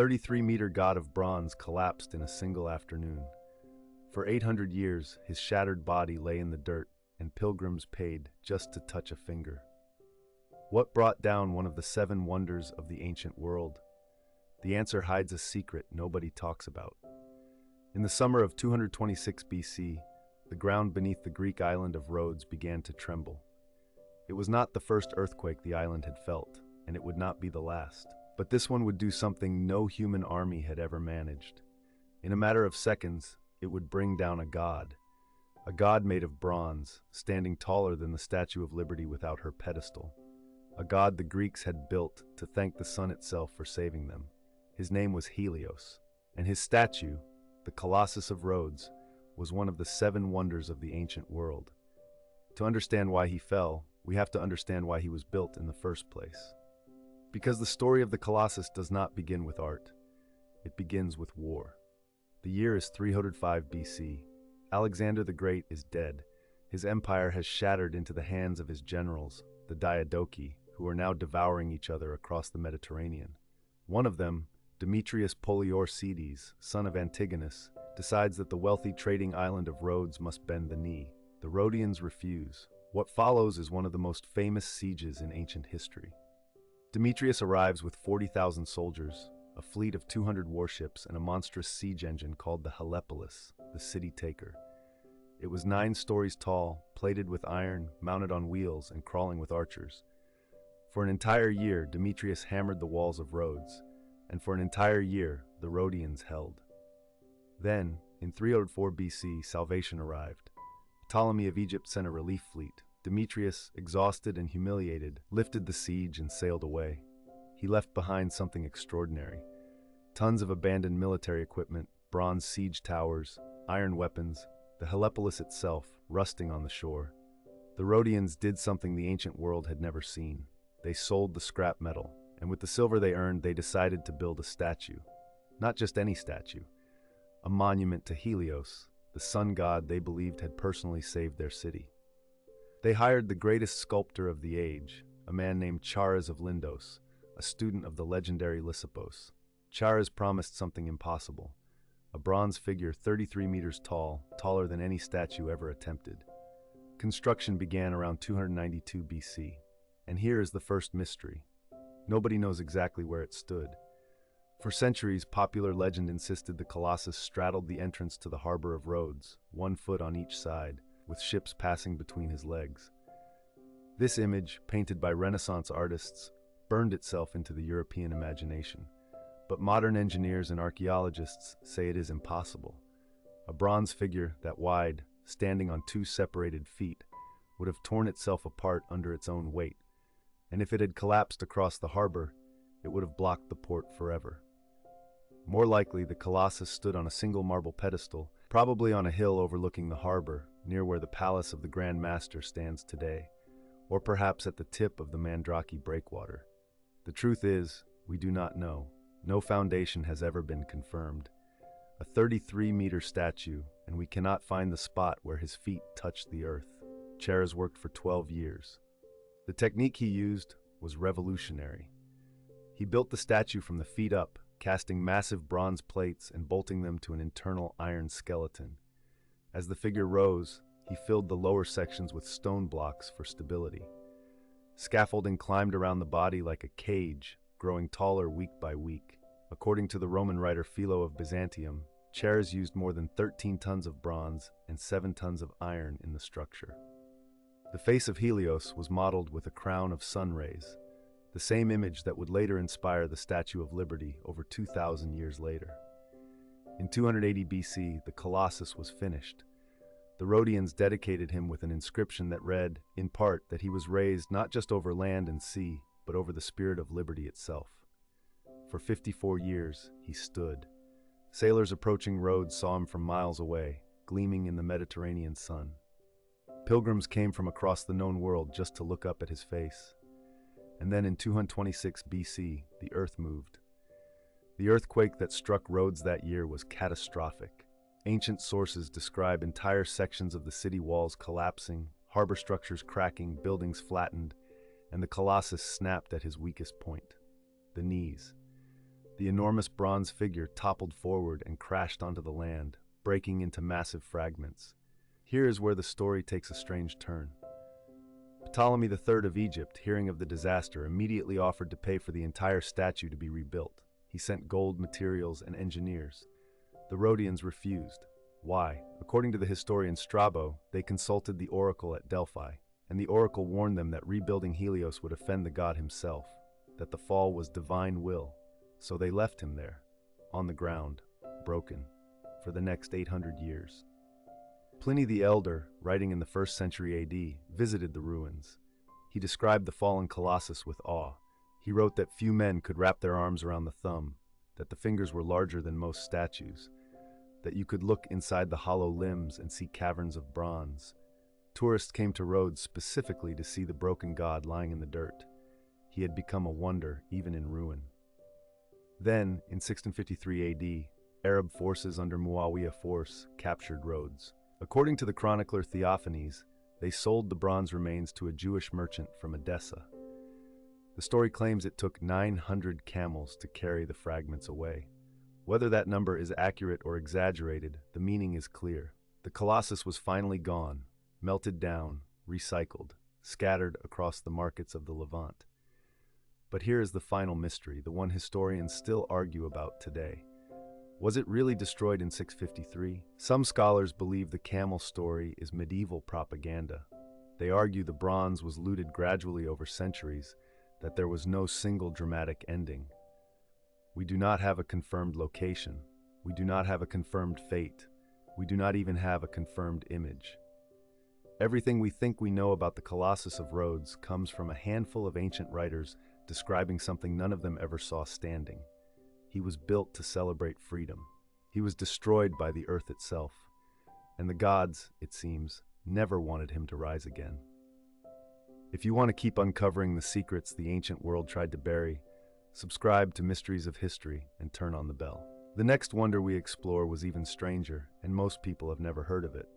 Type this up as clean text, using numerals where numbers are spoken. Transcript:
33-meter god of bronze collapsed in a single afternoon. For 800 years, his shattered body lay in the dirt, and pilgrims paid just to touch a finger. What brought down one of the 7 wonders of the ancient world? The answer hides a secret nobody talks about. In the summer of 226 BC, the ground beneath the Greek island of Rhodes began to tremble. It was not the first earthquake the island had felt, and it would not be the last. But this one would do something no human army had ever managed. In a matter of seconds, it would bring down a god made of bronze, standing taller than the Statue of Liberty without her pedestal. A god the Greeks had built to thank the sun itself for saving them. His name was Helios, and his statue, the Colossus of Rhodes, was one of the 7 wonders of the ancient world. To understand why he fell, we have to understand why he was built in the first place. Because the story of the Colossus does not begin with art. It begins with war. The year is 305 BC. Alexander the Great is dead. His empire has shattered into the hands of his generals, the Diadochi, who are now devouring each other across the Mediterranean. One of them, Demetrius Poliorcetes, son of Antigonus, decides that the wealthy trading island of Rhodes must bend the knee. The Rhodians refuse. What follows is one of the most famous sieges in ancient history. Demetrius arrives with 40,000 soldiers, a fleet of 200 warships, and a monstrous siege engine called the Helepolis, the city taker. It was 9 stories tall, plated with iron, mounted on wheels, and crawling with archers. For an entire year, Demetrius hammered the walls of Rhodes, and for an entire year, the Rhodians held. Then, in 304 BC, salvation arrived. Ptolemy of Egypt sent a relief fleet. Demetrius, exhausted and humiliated, lifted the siege and sailed away. He left behind something extraordinary. Tons of abandoned military equipment, bronze siege towers, iron weapons, the Helepolis itself, rusting on the shore. The Rhodians did something the ancient world had never seen. They sold the scrap metal, and with the silver they earned, they decided to build a statue. Not just any statue, a monument to Helios, the sun god they believed had personally saved their city. They hired the greatest sculptor of the age, a man named Chares of Lindos, a student of the legendary Lysippos. Chares promised something impossible, a bronze figure 33 meters tall, taller than any statue ever attempted. Construction began around 292 BC, and here is the first mystery. Nobody knows exactly where it stood. For centuries, popular legend insisted the Colossus straddled the entrance to the harbor of Rhodes, 1 foot on each side, with ships passing between his legs. This image, painted by Renaissance artists, burned itself into the European imagination. But modern engineers and archaeologists say it is impossible. A bronze figure that wide, standing on 2 separated feet, would have torn itself apart under its own weight, and if it had collapsed across the harbor, it would have blocked the port forever. More likely, the Colossus stood on a single marble pedestal, probably on a hill overlooking the harbor, near where the palace of the Grand Master stands today, or perhaps at the tip of the Mandrake breakwater. The truth is, we do not know. No foundation has ever been confirmed. A 33-meter statue, and we cannot find the spot where his feet touched the earth. Chares worked for 12 years. The technique he used was revolutionary. He built the statue from the feet up, casting massive bronze plates and bolting them to an internal iron skeleton. As the figure rose, he filled the lower sections with stone blocks for stability. Scaffolding climbed around the body like a cage, growing taller week by week. According to the Roman writer Philo of Byzantium, Chares used more than 13 tons of bronze and 7 tons of iron in the structure. The face of Helios was modeled with a crown of sun rays, the same image that would later inspire the Statue of Liberty over 2,000 years later. In 280 BC, the Colossus was finished. The Rhodians dedicated him with an inscription that read, in part, that he was raised not just over land and sea, but over the spirit of liberty itself. For 54 years, he stood. Sailors approaching Rhodes saw him from miles away, gleaming in the Mediterranean sun. Pilgrims came from across the known world just to look up at his face. And then in 226 BC, the earth moved. The earthquake that struck Rhodes that year was catastrophic. Ancient sources describe entire sections of the city walls collapsing, harbor structures cracking, buildings flattened, and the Colossus snapped at his weakest point, the knees. The enormous bronze figure toppled forward and crashed onto the land, breaking into massive fragments. Here is where the story takes a strange turn. Ptolemy III of Egypt, hearing of the disaster, immediately offered to pay for the entire statue to be rebuilt. He sent gold, materials, and engineers. The Rhodians refused. Why? According to the historian Strabo, they consulted the oracle at Delphi, and the oracle warned them that rebuilding Helios would offend the god himself, that the fall was divine will. So they left him there, on the ground, broken, for the next 800 years. Pliny the Elder, writing in the 1st century AD, visited the ruins. He described the fallen Colossus with awe. He wrote that few men could wrap their arms around the thumb, that the fingers were larger than most statues, that you could look inside the hollow limbs and see caverns of bronze. Tourists came to Rhodes specifically to see the broken god lying in the dirt. He had become a wonder even in ruin. Then, in 1653 AD, Arab forces under Muawiyah force captured Rhodes. According to the chronicler Theophanes, they sold the bronze remains to a Jewish merchant from Edessa. The story claims it took 900 camels to carry the fragments away. Whether that number is accurate or exaggerated, the meaning is clear. The Colossus was finally gone, melted down, recycled, scattered across the markets of the Levant. But here is the final mystery, the one historians still argue about today. Was it really destroyed in 653? Some scholars believe the camel story is medieval propaganda. They argue the bronze was looted gradually over centuries, that there was no single dramatic ending. We do not have a confirmed location. We do not have a confirmed fate. We do not even have a confirmed image. Everything we think we know about the Colossus of Rhodes comes from a handful of ancient writers describing something none of them ever saw standing. He was built to celebrate freedom. He was destroyed by the earth itself. And the gods, it seems, never wanted him to rise again. If you want to keep uncovering the secrets the ancient world tried to bury, subscribe to Mysteries of History and turn on the bell. The next wonder we explore was even stranger, and most people have never heard of it.